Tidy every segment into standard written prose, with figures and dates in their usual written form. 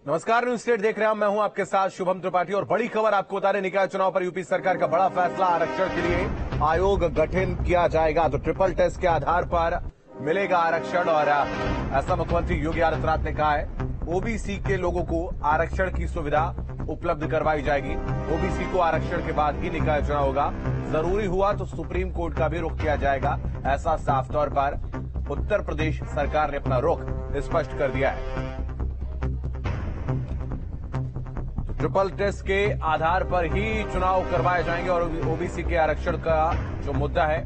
नमस्कार, news state देख रहे हैं। मैं हूं आपके साथ शुभम त्रिपाठी और बड़ी खबर आपको बता रहे, निकाय चुनाव पर यूपी सरकार का बड़ा फैसला। आरक्षण के लिए आयोग गठन किया जाएगा, तो ट्रिपल टेस्ट के आधार पर मिलेगा आरक्षण। और ऐसा मुख्यमंत्री योगी आदित्यनाथ ने कहा है। ओबीसी के लोगों को आरक्षण की सुविधा उपलब्ध करवाई जाएगी। ओबीसी को आरक्षण के बाद ही निकाय चुनाव होगा। जरूरी हुआ तो सुप्रीम कोर्ट का भी रुख किया जाएगा। ऐसा साफ तौर पर उत्तर प्रदेश सरकार ने अपना रुख स्पष्ट कर दिया है। ट्रिपल टेस्ट के आधार पर ही चुनाव करवाए जाएंगे और ओबीसी के आरक्षण का जो मुद्दा है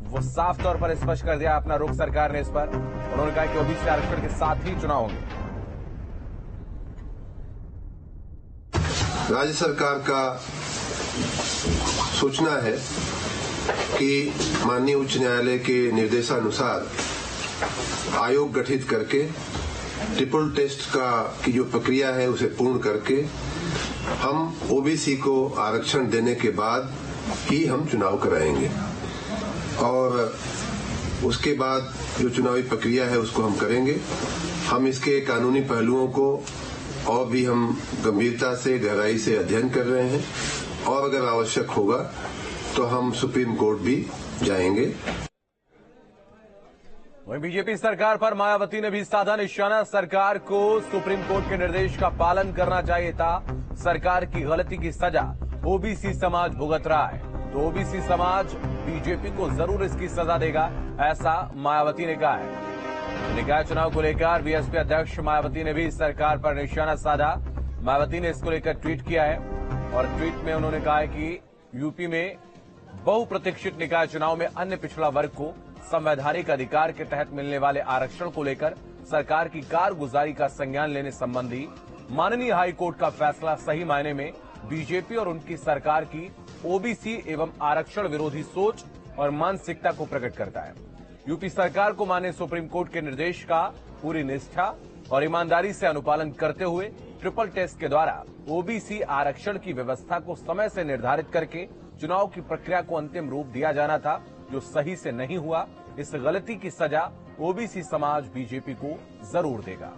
वो साफ तौर पर स्पष्ट कर दिया अपना रुख सरकार ने इस पर। उन्होंने कहा कि ओबीसी आरक्षण के साथ ही चुनाव होंगे। राज्य सरकार का सूचना है कि माननीय उच्च न्यायालय के निर्देशानुसार आयोग गठित करके ट्रिपल टेस्ट की जो प्रक्रिया है उसे पूर्ण करके हम ओबीसी को आरक्षण देने के बाद ही हम चुनाव कराएंगे और उसके बाद जो चुनावी प्रक्रिया है उसको हम करेंगे। हम इसके कानूनी पहलुओं को और भी हम गंभीरता से गहराई से अध्ययन कर रहे हैं और अगर आवश्यक होगा तो हम सुप्रीम कोर्ट भी जाएंगे। वहीं बीजेपी सरकार पर मायावती ने भी साधा निशाना। सरकार को सुप्रीम कोर्ट के निर्देश का पालन करना चाहिए था। सरकार की गलती की सजा ओबीसी समाज भुगत रहा है, तो ओबीसी समाज बीजेपी को जरूर इसकी सजा देगा, ऐसा मायावती ने कहा है। निकाय चुनाव को लेकर बीएसपी अध्यक्ष मायावती ने भी सरकार पर निशाना साधा। मायावती ने इसको लेकर ट्वीट किया है और ट्वीट में उन्होंने कहा है कि यूपी में बहुप्रतीक्षित निकाय चुनाव में अन्य पिछड़ा वर्ग को संवैधानिक अधिकार के तहत मिलने वाले आरक्षण को लेकर सरकार की कारगुजारी का संज्ञान लेने संबंधी माननीय हाई कोर्ट का फैसला सही मायने में बीजेपी और उनकी सरकार की ओबीसी एवं आरक्षण विरोधी सोच और मानसिकता को प्रकट करता है। यूपी सरकार को माने सुप्रीम कोर्ट के निर्देश का पूरी निष्ठा और ईमानदारी से अनुपालन करते हुए ट्रिपल टेस्ट के द्वारा ओबीसी आरक्षण की व्यवस्था को समय से निर्धारित करके चुनाव की प्रक्रिया को अंतिम रूप दिया जाना था, जो सही से नहीं हुआ। इस गलती की सजा ओबीसी समाज बीजेपी को जरूर देगा।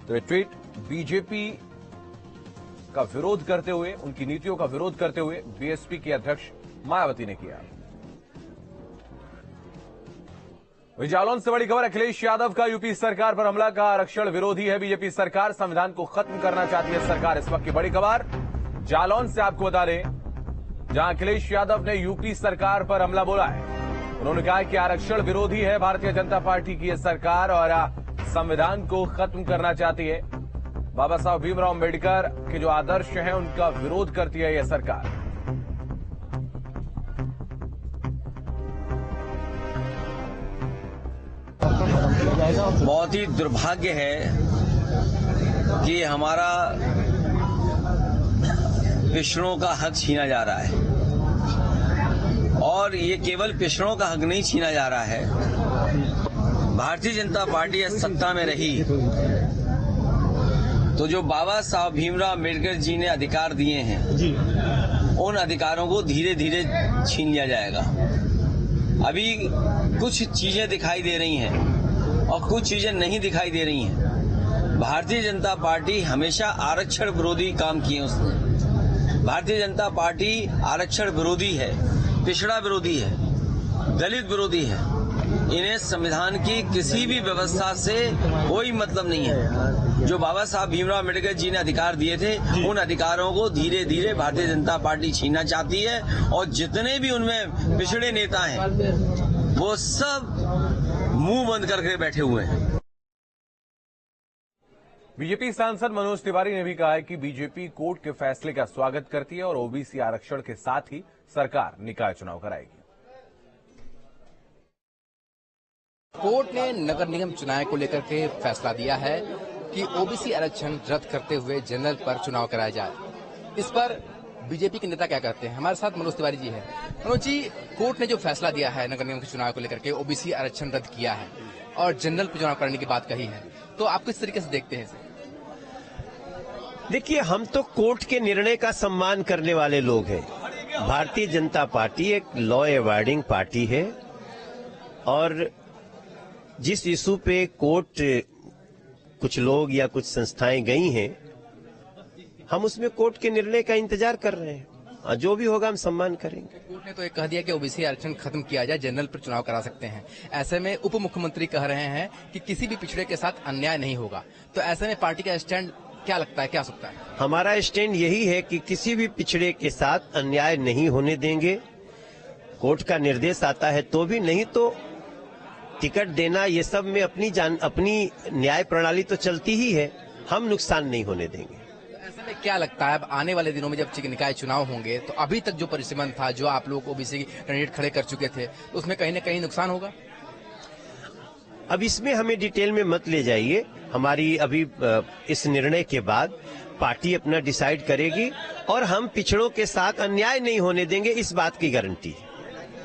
तो ये ट्वीट बीजेपी का विरोध करते हुए, उनकी नीतियों का विरोध करते हुए बीएसपी की अध्यक्ष मायावती ने किया। वहीं जालौन से बड़ी खबर, अखिलेश यादव का यूपी सरकार पर हमला। का आरक्षण विरोधी है बीजेपी सरकार, संविधान को खत्म करना चाहती है सरकार। इस वक्त की बड़ी खबर जालौन से आपको बता दें, जहां अखिलेश यादव ने यूपी सरकार पर हमला बोला है। उन्होंने कहा कि आरक्षण विरोधी है भारतीय जनता पार्टी की यह सरकार और संविधान को खत्म करना चाहती है। बाबा साहब भीमराव अम्बेडकर के जो आदर्श हैं उनका विरोध करती है यह सरकार। बहुत ही दुर्भाग्य है कि हमारा पिछड़ों का हक छीना जा रहा है और ये केवल पिछड़ों का हक नहीं छीना जा रहा है। भारतीय जनता पार्टी सत्ता में रही तो जो बाबा साहब भीमराव अम्बेडकर जी ने अधिकार दिए हैं उन अधिकारों को धीरे धीरे छीन लिया जाएगा। अभी कुछ चीजें दिखाई दे रही हैं और कुछ चीजें नहीं दिखाई दे रही हैं। भारतीय जनता पार्टी हमेशा आरक्षण विरोधी काम किए उसने। भारतीय जनता पार्टी आरक्षण विरोधी है, पिछड़ा विरोधी है, दलित विरोधी है। इन्हें संविधान की किसी भी व्यवस्था से कोई मतलब नहीं है। जो बाबा साहब भीमराव अम्बेडकर जी ने अधिकार दिए थे उन अधिकारों को धीरे धीरे भारतीय जनता पार्टी छीनना चाहती है और जितने भी उनमें पिछड़े नेता हैं वो सब मुंह बंद करके बैठे हुए हैं। बीजेपी सांसद मनोज तिवारी ने भी कहा है कि बीजेपी कोर्ट के फैसले का स्वागत करती है और ओबीसी आरक्षण के साथ ही सरकार निकाय चुनाव कराएगी। कोर्ट ने नगर निगम चुनाव को लेकर के फैसला दिया है कि ओबीसी आरक्षण रद्द करते हुए जनरल पर चुनाव कराया जाए। इस पर बीजेपी के नेता क्या कहते हैं? हमारे साथ मनोज तिवारी जी हैं। मनोज जी, कोर्ट ने जो फैसला दिया है नगर निगम के चुनाव को लेकर के, ओबीसी आरक्षण रद्द किया है और जनरल पर चुनाव कराने की बात कही है, तो आप किस तरीके से देखते हैं इसे? देखिए, हम तो कोर्ट के निर्णय का सम्मान करने वाले लोग हैं। भारतीय जनता पार्टी एक लॉ अवॉइडिंग पार्टी है और जिस इशू पे कोर्ट कुछ लोग या कुछ संस्थाएं गई हैं, हम उसमें कोर्ट के निर्णय का इंतजार कर रहे हैं और जो भी होगा हम सम्मान करेंगे। कोर्ट ने तो एक कह दिया कि ओबीसी आरक्षण खत्म किया जाए, जनरल पर चुनाव करा सकते हैं। ऐसे में उप मुख्यमंत्री कह रहे हैं कि किसी भी पिछड़े के साथ अन्याय नहीं होगा। तो ऐसे में पार्टी का स्टैंड क्या लगता है, क्या सकता है? हमारा स्टैंड यही है कि किसी भी पिछड़े के साथ अन्याय नहीं होने देंगे। कोर्ट का निर्देश आता है तो भी, नहीं तो टिकट देना ये सब में अपनी न्याय प्रणाली तो चलती ही है, हम नुकसान नहीं होने देंगे। ऐसे में क्या लगता है अब आने वाले दिनों में जब निकाय चुनाव होंगे तो अभी तक जो परिसीमन था, जो आप लोग ओबीसी कैंडिडेट खड़े कर चुके थे, तो उसमें कहीं न कहीं नुकसान होगा? अब इसमें हमें डिटेल में मत ले जाइए। हमारी अभी इस निर्णय के बाद पार्टी अपना डिसाइड करेगी और हम पिछड़ों के साथ अन्याय नहीं होने देंगे, इस बात की गारंटी है।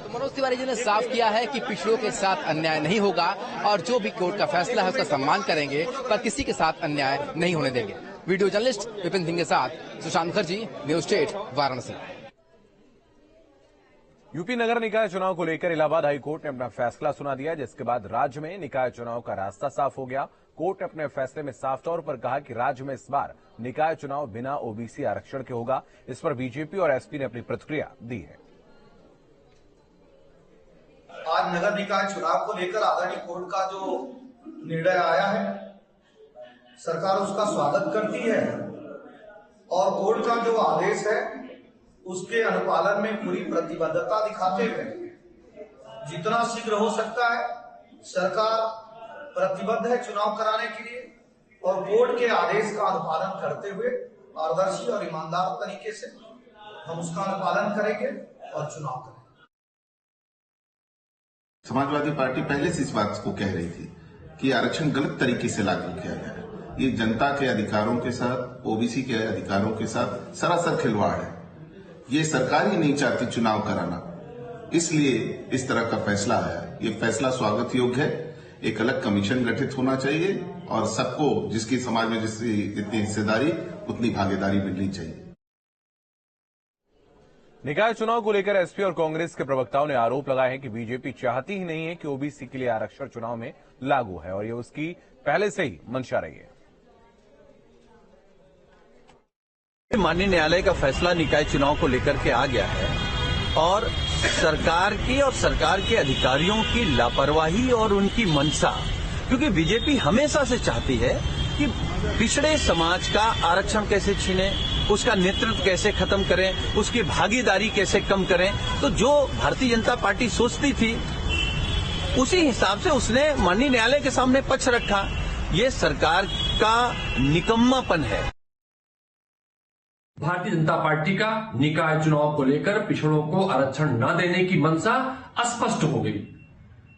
तो मनोज तिवारी जी ने साफ किया है कि पिछड़ों के साथ अन्याय नहीं होगा और जो भी कोर्ट का फैसला है उसका सम्मान करेंगे, पर किसी के साथ अन्याय नहीं होने देंगे। वीडियो जर्नलिस्ट विपिन सिंह के साथ Sushant Mukherjee, news state, Varanasi. UP नगर निकाय चुनाव को लेकर इलाहाबाद हाई कोर्ट ने अपना फैसला सुना दिया, जिसके बाद राज्य में निकाय चुनाव का रास्ता साफ हो गया। कोर्ट ने अपने फैसले में साफ तौर पर कहा कि राज्य में इस बार निकाय चुनाव बिना ओबीसी आरक्षण के होगा। इस पर बीजेपी और एसपी ने अपनी प्रतिक्रिया दी है। आज नगर निकाय चुनाव को लेकर आदरणीय कोर्ट का जो निर्णय आया है, सरकार उसका स्वागत करती है और कोर्ट का जो आदेश है उसके अनुपालन में पूरी प्रतिबद्धता दिखाते हुए जितना शीघ्र हो सकता है सरकार प्रतिबद्ध है चुनाव कराने के लिए और कोर्ट के आदेश का अनुपालन करते हुए पारदर्शी और ईमानदार तरीके से हम उसका अनुपालन करेंगे और चुनाव करेंगे। समाजवादी पार्टी पहले से इस बात को कह रही थी कि आरक्षण गलत तरीके से लागू किया गया है। ये जनता के अधिकारों के साथ, ओबीसी के अधिकारों के साथ सरासर खिलवाड़ है। ये सरकार ही नहीं चाहती चुनाव कराना, इसलिए इस तरह का फैसला आया। ये फैसला स्वागत योग्य है। एक अलग कमीशन गठित होना चाहिए और सबको जिसकी समाज में जितनी हिस्सेदारी उतनी भागीदारी मिलनी चाहिए। निकाय चुनाव को लेकर एसपी और कांग्रेस के प्रवक्ताओं ने आरोप लगाए हैं कि बीजेपी चाहती ही नहीं है कि ओबीसी के लिए आरक्षण चुनाव में लागू है और ये उसकी पहले से ही मंशा रही है। माननीय न्यायालय का फैसला निकाय चुनाव को लेकर के आ गया है और सरकार की और सरकार के अधिकारियों की लापरवाही और उनकी मंशा, क्योंकि बीजेपी हमेशा से चाहती है कि पिछड़े समाज का आरक्षण कैसे छीने, उसका नेतृत्व कैसे खत्म करें, उसकी भागीदारी कैसे कम करें। तो जो भारतीय जनता पार्टी सोचती थी उसी हिसाब से उसने माननीय न्यायालय के सामने पक्ष रखा। ये सरकार का निकम्मापन है। भारतीय जनता पार्टी का निकाय चुनाव को लेकर पिछड़ों को आरक्षण न देने की मंशा स्पष्ट हो गई।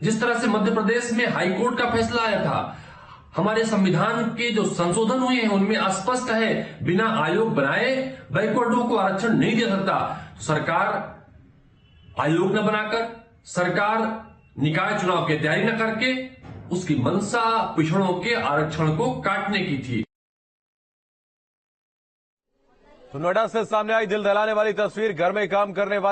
जिस तरह से मध्य प्रदेश में हाईकोर्ट का फैसला आया था, हमारे संविधान के जो संशोधन हुए हैं उनमें स्पष्ट है बिना आयोग बनाए बैकवर्डों को आरक्षण नहीं दे सकता। सरकार आयोग न बनाकर, सरकार निकाय चुनाव की तैयारी न करके उसकी मंशा पिछड़ों के आरक्षण को काटने की थी। तो नोएडा से सामने आई दिल दहलाने वाली तस्वीर। घर में काम करने वाले